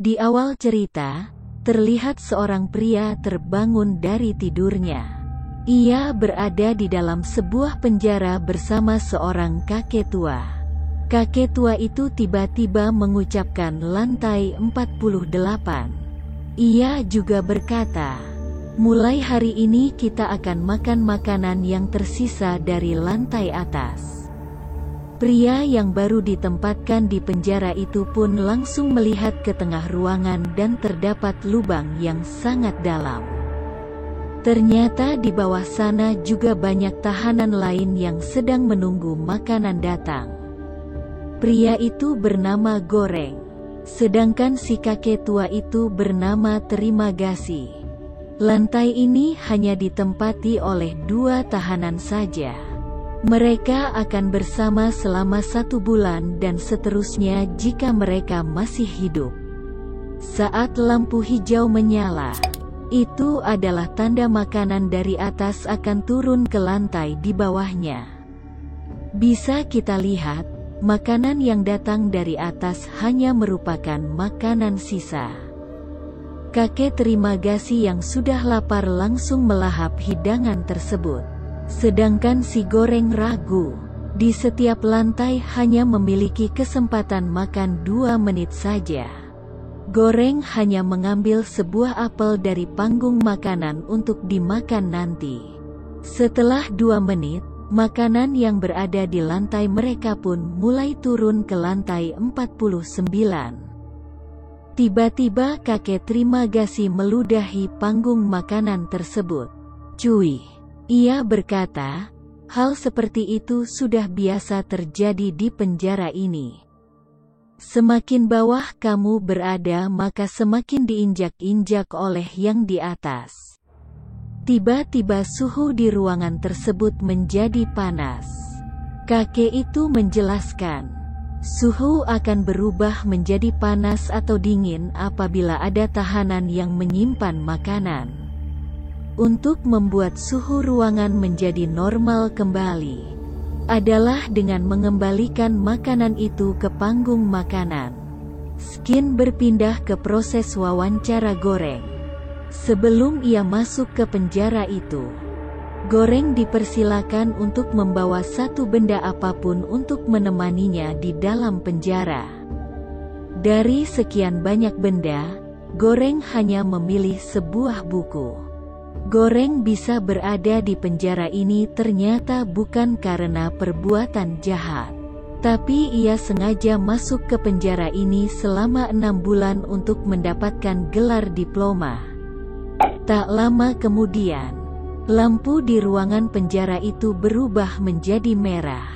Di awal cerita, terlihat seorang pria terbangun dari tidurnya. Ia berada di dalam sebuah penjara bersama seorang kakek tua. Kakek tua itu tiba-tiba mengucapkan lantai 48. Ia juga berkata, "Mulai hari ini kita akan makan makanan yang tersisa dari lantai atas." Pria yang baru ditempatkan di penjara itu pun langsung melihat ke tengah ruangan dan terdapat lubang yang sangat dalam. Ternyata di bawah sana juga banyak tahanan lain yang sedang menunggu makanan datang. Pria itu bernama Goreng, sedangkan si kakek tua itu bernama Terimagasi. Lantai ini hanya ditempati oleh 2 tahanan saja. Mereka akan bersama selama 1 bulan dan seterusnya jika mereka masih hidup. Saat lampu hijau menyala, itu adalah tanda makanan dari atas akan turun ke lantai di bawahnya. Bisa kita lihat, makanan yang datang dari atas hanya merupakan makanan sisa. Kakek Terimagasi yang sudah lapar langsung melahap hidangan tersebut. Sedangkan si Goreng ragu. Di setiap lantai hanya memiliki kesempatan makan 2 menit saja. Goreng hanya mengambil sebuah apel dari panggung makanan untuk dimakan nanti. Setelah 2 menit, makanan yang berada di lantai mereka pun mulai turun ke lantai 49. Tiba-tiba kakek Terimagasi meludahi panggung makanan tersebut. "Cuy," ia berkata, "hal seperti itu sudah biasa terjadi di penjara ini. Semakin bawah kamu berada maka semakin diinjak-injak oleh yang di atas." Tiba-tiba suhu di ruangan tersebut menjadi panas. Kakek itu menjelaskan, suhu akan berubah menjadi panas atau dingin apabila ada tahanan yang menyimpan makanan. Untuk membuat suhu ruangan menjadi normal kembali, adalah dengan mengembalikan makanan itu ke panggung makanan. Skin berpindah ke proses wawancara Goreng. Sebelum ia masuk ke penjara itu, Goreng dipersilakan untuk membawa 1 benda apapun untuk menemaninya di dalam penjara. Dari sekian banyak benda, Goreng hanya memilih sebuah buku. Goreng bisa berada di penjara ini ternyata bukan karena perbuatan jahat. Tapi ia sengaja masuk ke penjara ini selama 6 bulan untuk mendapatkan gelar diploma. Tak lama kemudian, lampu di ruangan penjara itu berubah menjadi merah.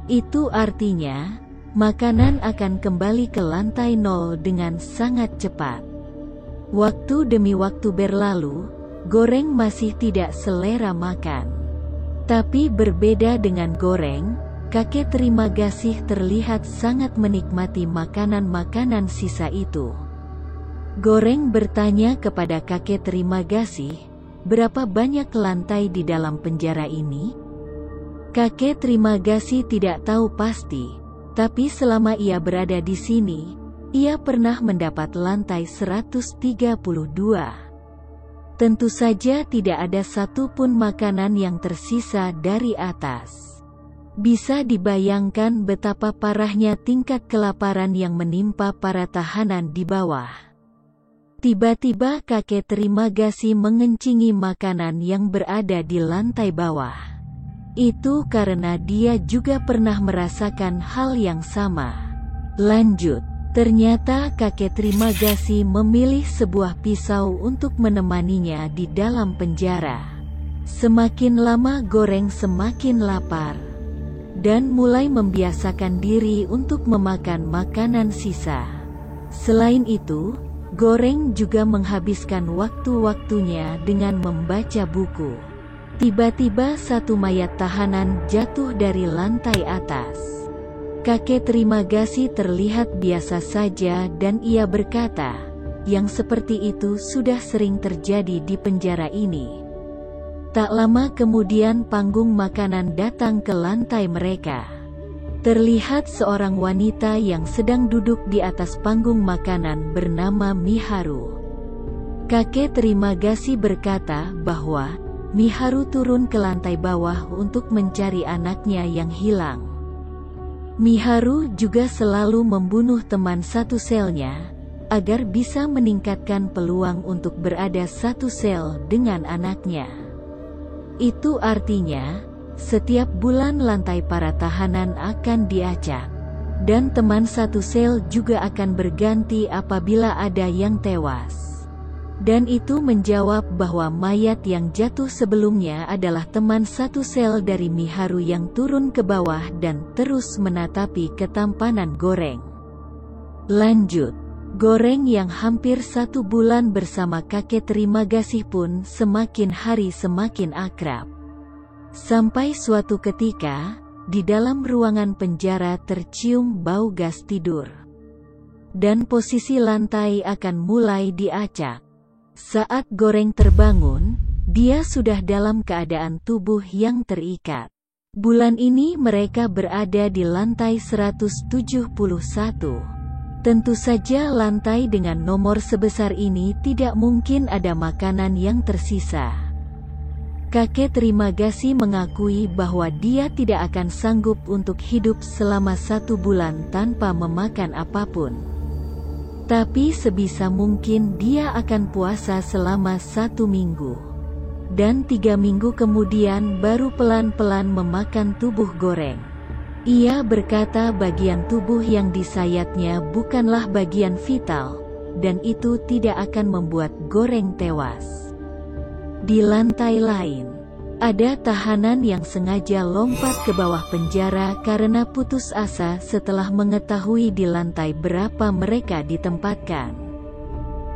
Itu artinya, makanan akan kembali ke lantai 0 dengan sangat cepat. Waktu demi waktu berlalu, Goreng masih tidak selera makan. Tapi berbeda dengan Goreng, kakek Terimagasi terlihat sangat menikmati makanan-makanan sisa itu. Goreng bertanya kepada kakek Terimagasi, "Berapa banyak lantai di dalam penjara ini?" Kakek Terimagasi tidak tahu pasti, tapi selama ia berada di sini, ia pernah mendapat lantai 132. Tentu saja tidak ada satupun makanan yang tersisa dari atas. Bisa dibayangkan betapa parahnya tingkat kelaparan yang menimpa para tahanan di bawah. Tiba-tiba kakek Terimagasi mengencingi makanan yang berada di lantai bawah. Itu karena dia juga pernah merasakan hal yang sama. Lanjut. Ternyata kakek Terimagasi memilih sebuah pisau untuk menemaninya di dalam penjara. Semakin lama Goreng semakin lapar, dan mulai membiasakan diri untuk memakan makanan sisa. Selain itu, Goreng juga menghabiskan waktu-waktunya dengan membaca buku. Tiba-tiba 1 mayat tahanan jatuh dari lantai atas. Kakek Terimagasi terlihat biasa saja dan ia berkata, yang seperti itu sudah sering terjadi di penjara ini. Tak lama kemudian panggung makanan datang ke lantai mereka. Terlihat seorang wanita yang sedang duduk di atas panggung makanan bernama Miharu. Kakek Terimagasi berkata bahwa Miharu turun ke lantai bawah untuk mencari anaknya yang hilang. Miharu juga selalu membunuh teman satu selnya, agar bisa meningkatkan peluang untuk berada satu sel dengan anaknya. Itu artinya, setiap bulan lantai para tahanan akan diacak, dan teman satu sel juga akan berganti apabila ada yang tewas. Dan itu menjawab bahwa mayat yang jatuh sebelumnya adalah teman satu sel dari Miharu yang turun ke bawah dan terus menatapi ketampanan Goreng. Lanjut, Goreng yang hampir 1 bulan bersama kakek Terimagasi pun semakin hari semakin akrab. Sampai suatu ketika, di dalam ruangan penjara tercium bau gas tidur. Dan posisi lantai akan mulai diacak. Saat Goreng terbangun, dia sudah dalam keadaan tubuh yang terikat. Bulan ini mereka berada di lantai 171. Tentu saja lantai dengan nomor sebesar ini tidak mungkin ada makanan yang tersisa. Kakek Terimagasi mengakui bahwa dia tidak akan sanggup untuk hidup selama 1 bulan tanpa memakan apapun. Tapi sebisa mungkin dia akan puasa selama 1 minggu. Dan 3 minggu kemudian baru pelan-pelan memakan tubuh Goreng. Ia berkata bagian tubuh yang disayatnya bukanlah bagian vital, dan itu tidak akan membuat Goreng tewas. Di lantai lain, ada tahanan yang sengaja lompat ke bawah penjara karena putus asa setelah mengetahui di lantai berapa mereka ditempatkan.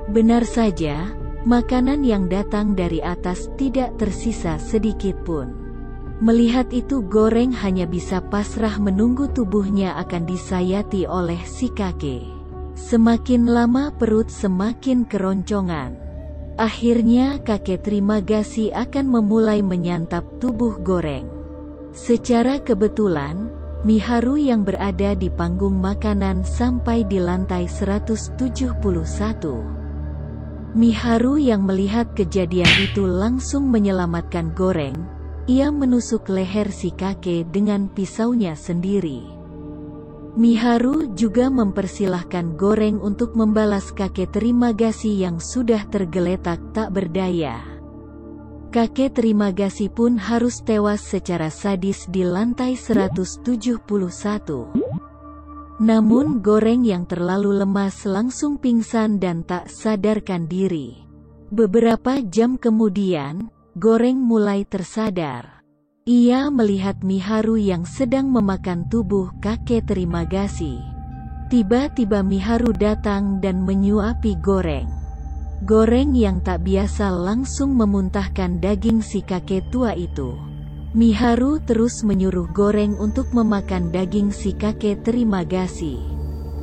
Benar saja, makanan yang datang dari atas tidak tersisa sedikit pun. Melihat itu Goreng hanya bisa pasrah menunggu tubuhnya akan disayati oleh si kakek. Semakin lama perut semakin keroncongan. Akhirnya kakek Terimagasi akan memulai menyantap tubuh Goreng. Secara kebetulan, Miharu yang berada di panggung makanan sampai di lantai 171. Miharu yang melihat kejadian itu langsung menyelamatkan Goreng. Ia menusuk leher si kakek dengan pisaunya sendiri. Miharu juga mempersilahkan Goreng untuk membalas kakek Terimagasi yang sudah tergeletak tak berdaya. Kakek Terimagasi pun harus tewas secara sadis di lantai 171. Namun Goreng yang terlalu lemas langsung pingsan dan tak sadarkan diri. Beberapa jam kemudian, Goreng mulai tersadar. Ia melihat Miharu yang sedang memakan tubuh kakek Terimagasi. Tiba-tiba Miharu datang dan menyuapi Goreng. Goreng yang tak biasa langsung memuntahkan daging si kakek tua itu. Miharu terus menyuruh Goreng untuk memakan daging si kakek Terimagasi.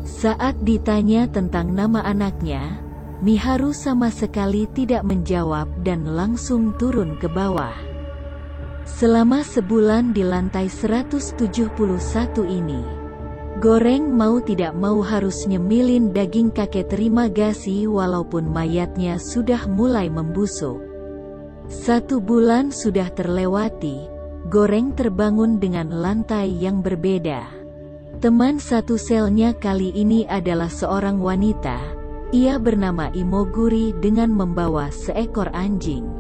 Saat ditanya tentang nama anaknya, Miharu sama sekali tidak menjawab dan langsung turun ke bawah. Selama sebulan di lantai 171 ini, Goreng mau tidak mau harus nyemilin daging kakek Terimagasi walaupun mayatnya sudah mulai membusuk. 1 bulan sudah terlewati, Goreng terbangun dengan lantai yang berbeda. Teman satu selnya kali ini adalah seorang wanita. Ia bernama Imoguri dengan membawa seekor anjing.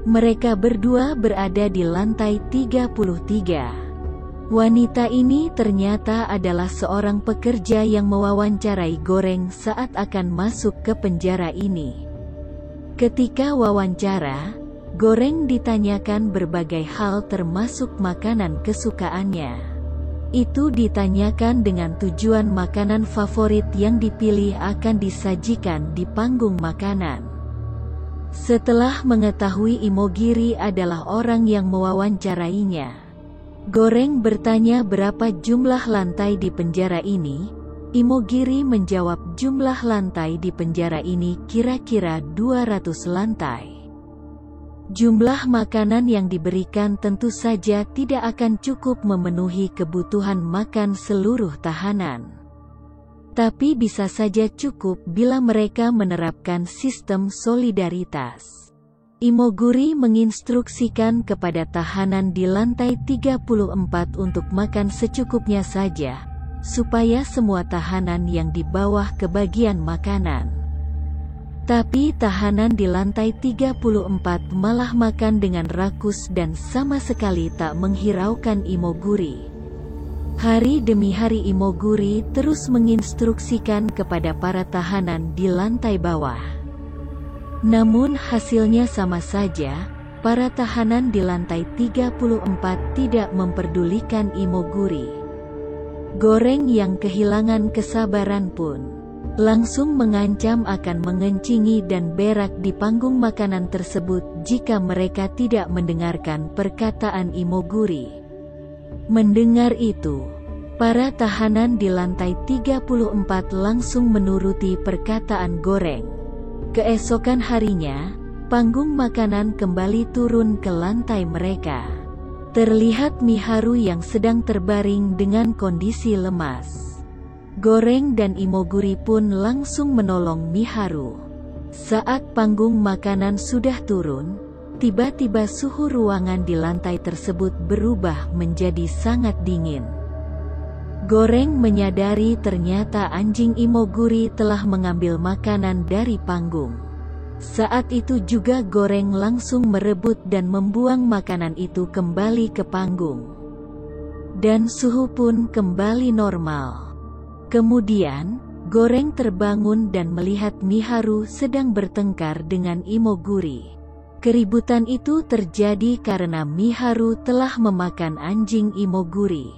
Mereka berdua berada di lantai 33. Wanita ini ternyata adalah seorang pekerja yang mewawancarai Goreng saat akan masuk ke penjara ini. Ketika wawancara, Goreng ditanyakan berbagai hal termasuk makanan kesukaannya. Itu ditanyakan dengan tujuan makanan favorit yang dipilih akan disajikan di panggung makanan. Setelah mengetahui Imogiri adalah orang yang mewawancarainya, Goreng bertanya berapa jumlah lantai di penjara ini. Imogiri menjawab jumlah lantai di penjara ini kira-kira 200 lantai. Jumlah makanan yang diberikan tentu saja tidak akan cukup memenuhi kebutuhan makan seluruh tahanan. Tapi bisa saja cukup bila mereka menerapkan sistem solidaritas. Imoguri menginstruksikan kepada tahanan di lantai 34 untuk makan secukupnya saja, supaya semua tahanan yang di bawah kebagian makanan. Tapi tahanan di lantai 34 malah makan dengan rakus dan sama sekali tak menghiraukan Imoguri. Hari demi hari Imoguri terus menginstruksikan kepada para tahanan di lantai bawah. Namun hasilnya sama saja, para tahanan di lantai 34 tidak memperdulikan Imoguri. Goreng yang kehilangan kesabaran pun langsung mengancam akan mengencingi dan berak di panggung makanan tersebut jika mereka tidak mendengarkan perkataan Imoguri. Mendengar itu, para tahanan di lantai 34 langsung menuruti perkataan Goreng. Keesokan harinya, panggung makanan kembali turun ke lantai mereka. Terlihat Miharu yang sedang terbaring dengan kondisi lemas. Goreng dan Imoguri pun langsung menolong Miharu. Saat panggung makanan sudah turun, tiba-tiba suhu ruangan di lantai tersebut berubah menjadi sangat dingin. Goreng menyadari ternyata anjing Imoguri telah mengambil makanan dari panggung. Saat itu juga Goreng langsung merebut dan membuang makanan itu kembali ke panggung. Dan suhu pun kembali normal. Kemudian, Goreng terbangun dan melihat Miharu sedang bertengkar dengan Imoguri. Keributan itu terjadi karena Miharu telah memakan anjing Imoguri.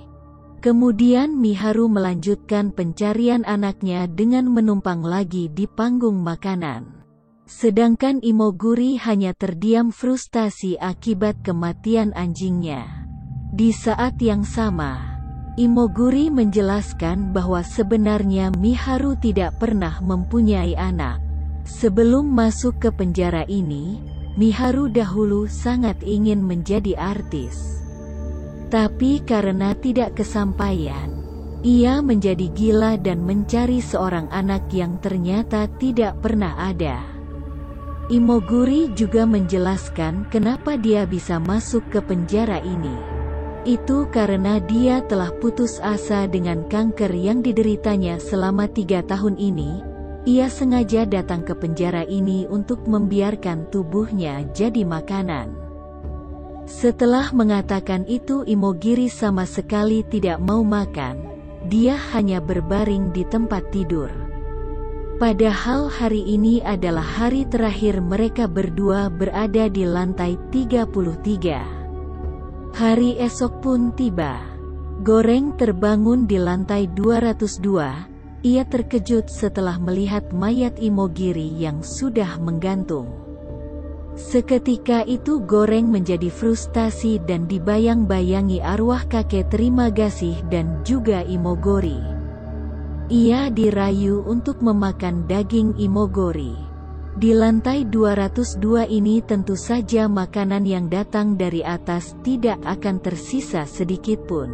Kemudian Miharu melanjutkan pencarian anaknya dengan menumpang lagi di panggung makanan. Sedangkan Imoguri hanya terdiam frustasi akibat kematian anjingnya. Di saat yang sama, Imoguri menjelaskan bahwa sebenarnya Miharu tidak pernah mempunyai anak. Sebelum masuk ke penjara ini, Miharu dahulu sangat ingin menjadi artis. Tapi karena tidak kesampaian, ia menjadi gila dan mencari seorang anak yang ternyata tidak pernah ada. Imoguri juga menjelaskan kenapa dia bisa masuk ke penjara ini. Itu karena dia telah putus asa dengan kanker yang dideritanya selama 3 tahun ini. Ia sengaja datang ke penjara ini untuk membiarkan tubuhnya jadi makanan. Setelah mengatakan itu, Imogiri sama sekali tidak mau makan. Dia hanya berbaring di tempat tidur. Padahal hari ini adalah hari terakhir mereka berdua berada di lantai 33. Hari esok pun tiba. Goreng terbangun di lantai 202. Ia terkejut setelah melihat mayat Imogiri yang sudah menggantung. Seketika itu Goreng menjadi frustasi dan dibayang-bayangi arwah kakek Trimagasi dan juga Imogori. Ia dirayu untuk memakan daging Imogori. Di lantai 202 ini tentu saja makanan yang datang dari atas tidak akan tersisa sedikit pun.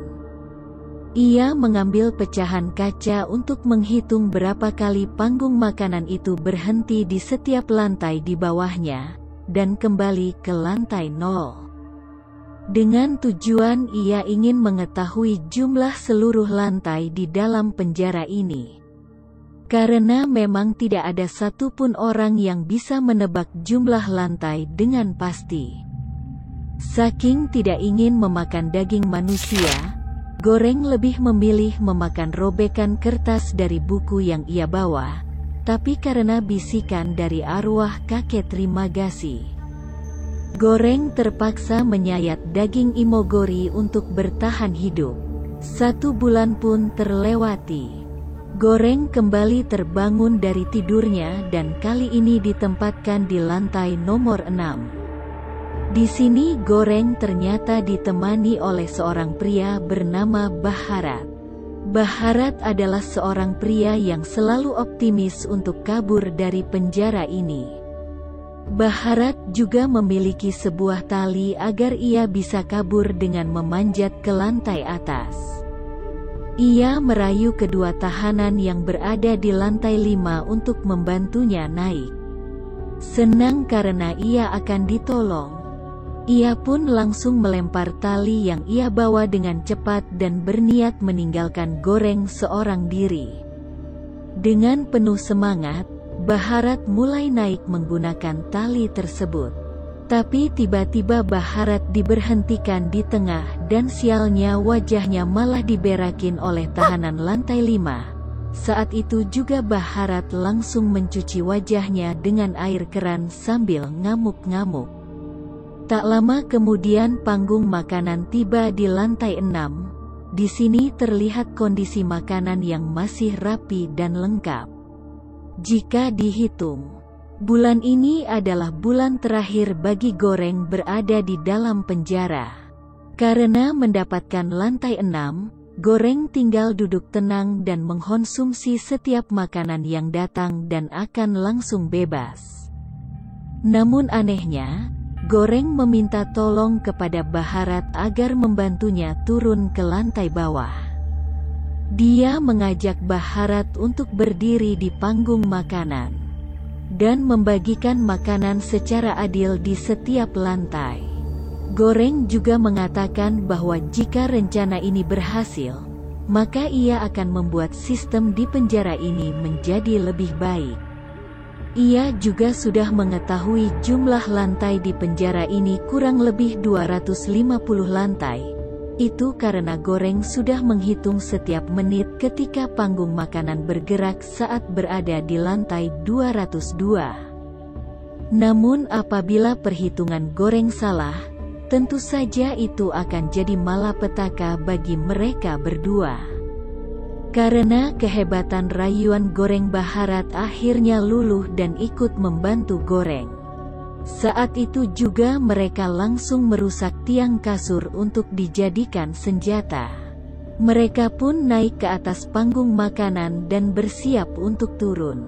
Ia mengambil pecahan kaca untuk menghitung berapa kali panggung makanan itu berhenti di setiap lantai di bawahnya, dan kembali ke lantai 0. Dengan tujuan ia ingin mengetahui jumlah seluruh lantai di dalam penjara ini. Karena memang tidak ada satupun orang yang bisa menebak jumlah lantai dengan pasti. Saking tidak ingin memakan daging manusia, Goreng lebih memilih memakan robekan kertas dari buku yang ia bawa, tapi karena bisikan dari arwah kakek Trimagasi, Goreng terpaksa menyayat daging Imogori untuk bertahan hidup. 1 bulan pun terlewati. Goreng kembali terbangun dari tidurnya dan kali ini ditempatkan di lantai nomor 6. Di sini Goreng ternyata ditemani oleh seorang pria bernama Baharat. Baharat adalah seorang pria yang selalu optimis untuk kabur dari penjara ini. Baharat juga memiliki sebuah tali agar ia bisa kabur dengan memanjat ke lantai atas. Ia merayu kedua tahanan yang berada di lantai 5 untuk membantunya naik. Senang karena ia akan ditolong. Ia pun langsung melempar tali yang ia bawa dengan cepat dan berniat meninggalkan Goreng seorang diri. Dengan penuh semangat, Baharat mulai naik menggunakan tali tersebut. Tapi tiba-tiba Baharat diberhentikan di tengah dan sialnya wajahnya malah diberakin oleh tahanan lantai 5. Saat itu juga Baharat langsung mencuci wajahnya dengan air keran sambil ngamuk-ngamuk. Tak lama kemudian panggung makanan tiba di lantai 6. Di sini terlihat kondisi makanan yang masih rapi dan lengkap. Jika dihitung, bulan ini adalah bulan terakhir bagi Goreng berada di dalam penjara. Karena mendapatkan lantai 6, Goreng tinggal duduk tenang dan mengkonsumsi setiap makanan yang datang dan akan langsung bebas. Namun anehnya, Goreng meminta tolong kepada Baharat agar membantunya turun ke lantai bawah. Dia mengajak Baharat untuk berdiri di panggung makanan dan membagikan makanan secara adil di setiap lantai. Goreng juga mengatakan bahwa jika rencana ini berhasil, maka ia akan membuat sistem di penjara ini menjadi lebih baik. Ia juga sudah mengetahui jumlah lantai di penjara ini kurang lebih 250 lantai. Itu karena Goreng sudah menghitung setiap menit ketika panggung makanan bergerak saat berada di lantai 202. Namun apabila perhitungan Goreng salah, tentu saja itu akan jadi malapetaka bagi mereka berdua. Karena kehebatan rayuan Goreng, Baharat akhirnya luluh dan ikut membantu Goreng. Saat itu juga mereka langsung merusak tiang kasur untuk dijadikan senjata. Mereka pun naik ke atas panggung makanan dan bersiap untuk turun.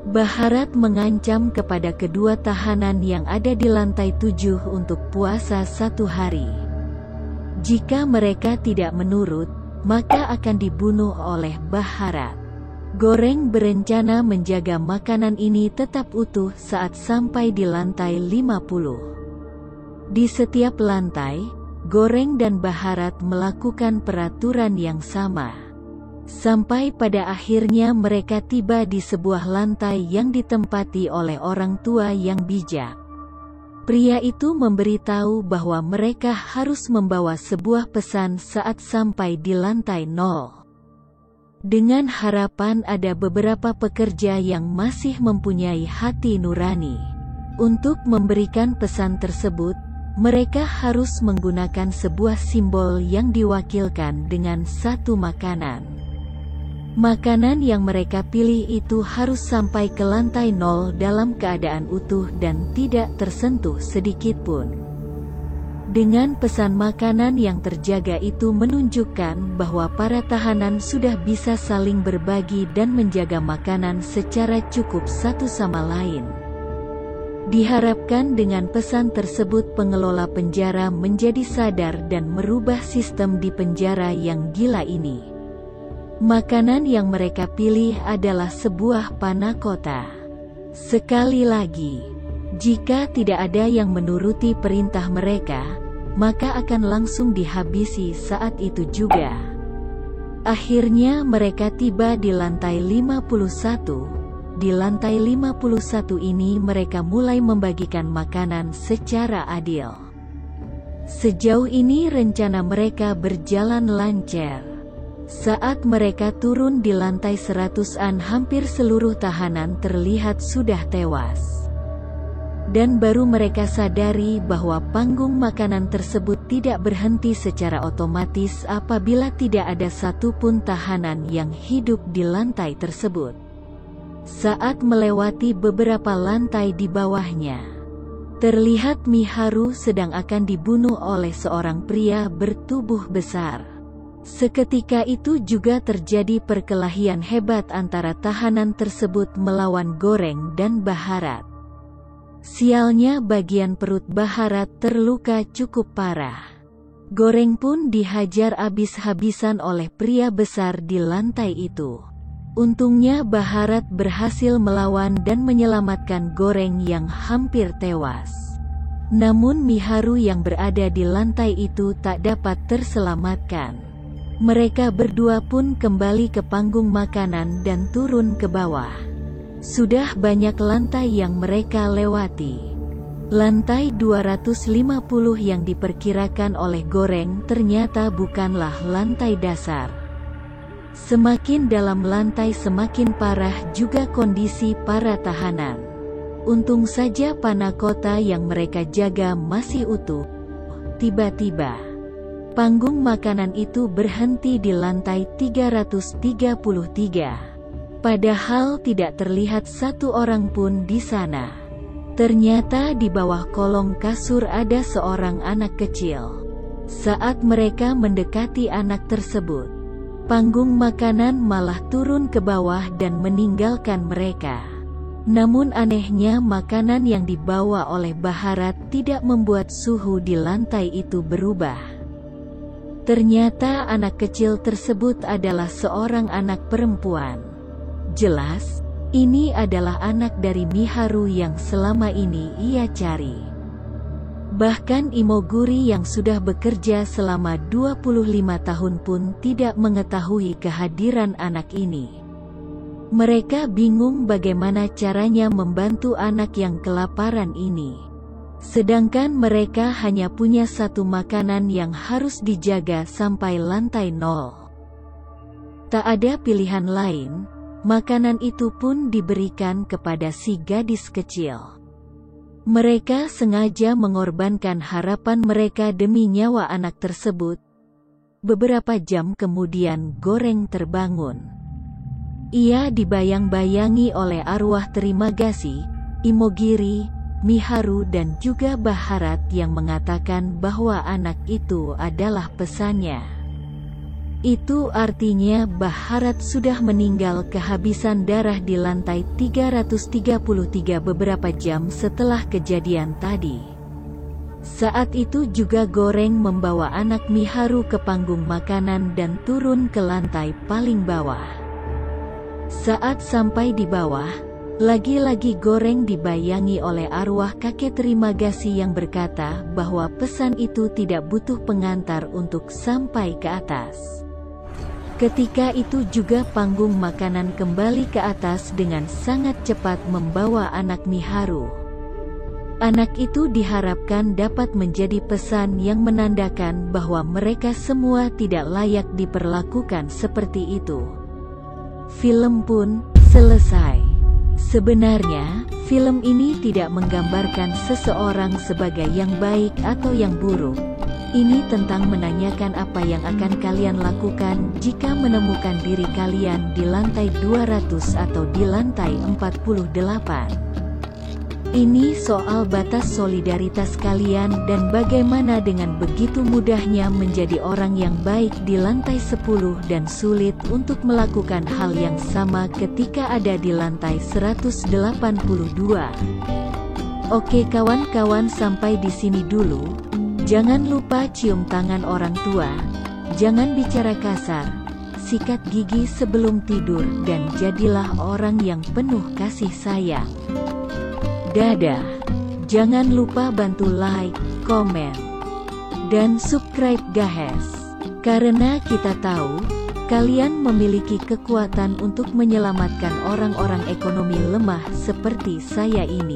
Baharat mengancam kepada kedua tahanan yang ada di lantai 7 untuk puasa 1 hari. Jika mereka tidak menurut, maka akan dibunuh oleh Baharat. Goreng berencana menjaga makanan ini tetap utuh saat sampai di lantai 50. Di setiap lantai, Goreng dan Baharat melakukan peraturan yang sama. Sampai pada akhirnya mereka tiba di sebuah lantai yang ditempati oleh orang tua yang bijak. Pria itu memberitahu bahwa mereka harus membawa sebuah pesan saat sampai di lantai 0. Dengan harapan ada beberapa pekerja yang masih mempunyai hati nurani. Untuk memberikan pesan tersebut, mereka harus menggunakan sebuah simbol yang diwakilkan dengan satu makanan. Makanan yang mereka pilih itu harus sampai ke lantai 0 dalam keadaan utuh dan tidak tersentuh sedikitpun. Dengan pesan makanan yang terjaga itu menunjukkan bahwa para tahanan sudah bisa saling berbagi dan menjaga makanan secara cukup satu sama lain. Diharapkan dengan pesan tersebut pengelola penjara menjadi sadar dan merubah sistem di penjara yang gila ini. Makanan yang mereka pilih adalah sebuah panna cotta. Sekali lagi, jika tidak ada yang menuruti perintah mereka, maka akan langsung dihabisi saat itu juga. Akhirnya mereka tiba di lantai 51. Di lantai 51 ini mereka mulai membagikan makanan secara adil. Sejauh ini rencana mereka berjalan lancar. Saat mereka turun di lantai 100-an, hampir seluruh tahanan terlihat sudah tewas. Dan baru mereka sadari bahwa panggung makanan tersebut tidak berhenti secara otomatis apabila tidak ada satupun tahanan yang hidup di lantai tersebut. Saat melewati beberapa lantai di bawahnya, terlihat Miharu sedang akan dibunuh oleh seorang pria bertubuh besar. Seketika itu juga terjadi perkelahian hebat antara tahanan tersebut melawan Goreng dan Baharat. Sialnya bagian perut Bharat terluka cukup parah. Goreng pun dihajar habis-habisan oleh pria besar di lantai itu. Untungnya Bharat berhasil melawan dan menyelamatkan Goreng yang hampir tewas. Namun Miharu yang berada di lantai itu tak dapat terselamatkan. Mereka berdua pun kembali ke panggung makanan dan turun ke bawah. Sudah banyak lantai yang mereka lewati. Lantai 250 yang diperkirakan oleh Goreng ternyata bukanlah lantai dasar. Semakin dalam lantai semakin parah juga kondisi para tahanan. Untung saja panah kota yang mereka jaga masih utuh. Tiba-tiba, panggung makanan itu berhenti di lantai 333. Padahal tidak terlihat satu orang pun di sana. Ternyata di bawah kolong kasur ada seorang anak kecil. Saat mereka mendekati anak tersebut, panggung makanan malah turun ke bawah dan meninggalkan mereka. Namun anehnya makanan yang dibawa oleh Bharat tidak membuat suhu di lantai itu berubah. Ternyata anak kecil tersebut adalah seorang anak perempuan. Jelas, ini adalah anak dari Miharu yang selama ini ia cari. Bahkan Imoguri yang sudah bekerja selama 25 tahun pun tidak mengetahui kehadiran anak ini. Mereka bingung bagaimana caranya membantu anak yang kelaparan ini. Sedangkan mereka hanya punya satu makanan yang harus dijaga sampai lantai 0. Tak ada pilihan lain, makanan itu pun diberikan kepada si gadis kecil. Mereka sengaja mengorbankan harapan mereka demi nyawa anak tersebut. Beberapa jam kemudian Goreng terbangun. Ia dibayang-bayangi oleh arwah Trimagasi, Imogiri, Miharu dan juga Bharat yang mengatakan bahwa anak itu adalah pesannya. Itu artinya Bharat sudah meninggal kehabisan darah di lantai 333 beberapa jam setelah kejadian tadi. Saat itu juga Goreng membawa anak Miharu ke panggung makanan dan turun ke lantai paling bawah. Saat sampai di bawah, lagi-lagi Goreng dibayangi oleh arwah kakek Trimagasi yang berkata bahwa pesan itu tidak butuh pengantar untuk sampai ke atas. Ketika itu juga panggung makanan kembali ke atas dengan sangat cepat membawa anak Miharu. Anak itu diharapkan dapat menjadi pesan yang menandakan bahwa mereka semua tidak layak diperlakukan seperti itu. Film pun selesai. Sebenarnya, film ini tidak menggambarkan seseorang sebagai yang baik atau yang buruk. Ini tentang menanyakan apa yang akan kalian lakukan jika menemukan diri kalian di lantai 200 atau di lantai 48. Ini soal batas solidaritas kalian dan bagaimana dengan begitu mudahnya menjadi orang yang baik di lantai 10 dan sulit untuk melakukan hal yang sama ketika ada di lantai 182. Oke kawan-kawan, sampai di sini dulu. Jangan lupa cium tangan orang tua, jangan bicara kasar, sikat gigi sebelum tidur dan jadilah orang yang penuh kasih sayang. Dadah. Jangan lupa bantu like, komen, dan subscribe guys. Karena kita tahu, kalian memiliki kekuatan untuk menyelamatkan orang-orang ekonomi lemah seperti saya ini.